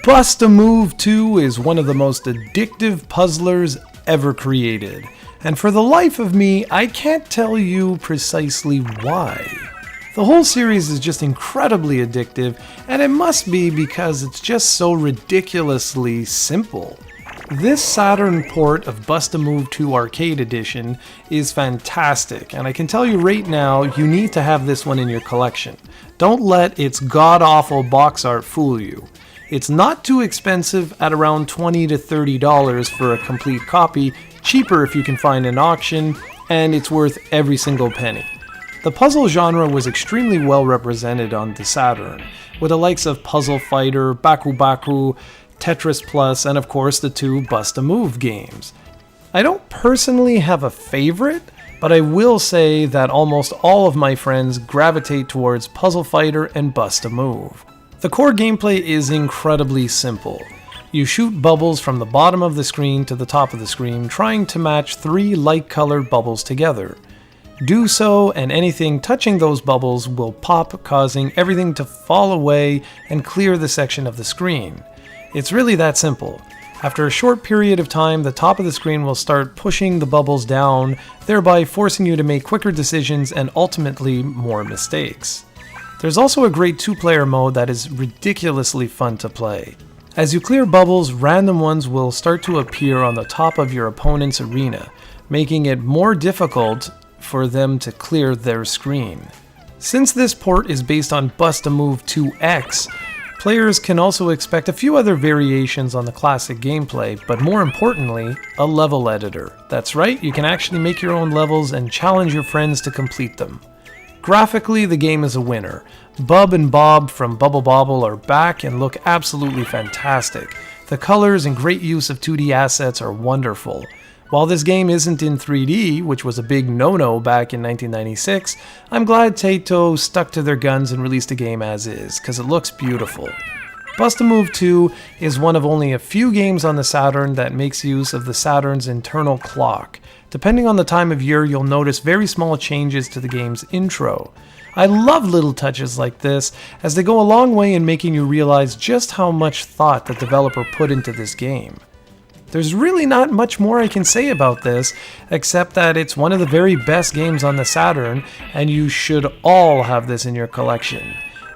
Bust-A-Move 2 is one of the most addictive puzzlers ever created, and for the life of me, I can't tell you precisely why. The whole series is just incredibly addictive, and it must be because it's just so ridiculously simple. This Saturn port of Bust-A-Move 2 Arcade Edition is fantastic, and I can tell you right now, you need to have this one in your collection. Don't let its god-awful box art fool you. It's not too expensive at around $20 to $30 for a complete copy, cheaper if you can find an auction, and it's worth every single penny. The puzzle genre was extremely well represented on the Saturn, with the likes of Puzzle Fighter, Baku Baku, Tetris Plus, and of course the two Bust-A-Move games. I don't personally have a favorite, but I will say that almost all of my friends gravitate towards Puzzle Fighter and Bust-A-Move. The core gameplay is incredibly simple. You shoot bubbles from the bottom of the screen to the top of the screen, trying to match 3 light-colored bubbles together. Do so, and anything touching those bubbles will pop, causing everything to fall away and clear the section of the screen. It's really that simple. After a short period of time, the top of the screen will start pushing the bubbles down, thereby forcing you to make quicker decisions and ultimately more mistakes. There's also a great 2-player mode that is ridiculously fun to play. As you clear bubbles, random ones will start to appear on the top of your opponent's arena, making it more difficult for them to clear their screen. Since this port is based on Bust-A-Move 2X, players can also expect a few other variations on the classic gameplay, but more importantly, a level editor. That's right, you can actually make your own levels and challenge your friends to complete them. Graphically, the game is a winner. Bub and Bob from Bubble Bobble are back and look absolutely fantastic. The colors and great use of 2D assets are wonderful. While this game isn't in 3D, which was a big no-no back in 1996, I'm glad Taito stuck to their guns and released the game as is, because it looks beautiful. Bust-A-Move 2 is one of only a few games on the Saturn that makes use of the Saturn's internal clock. Depending on the time of year, you'll notice very small changes to the game's intro. I love little touches like this, as they go a long way in making you realize just how much thought the developer put into this game. There's really not much more I can say about this, except that it's one of the very best games on the Saturn, and you should all have this in your collection.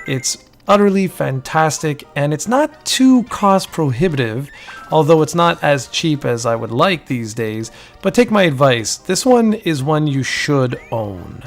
It's utterly fantastic, and it's not too cost prohibitive, although it's not as cheap as I would like these days, but take my advice, this one is one you should own.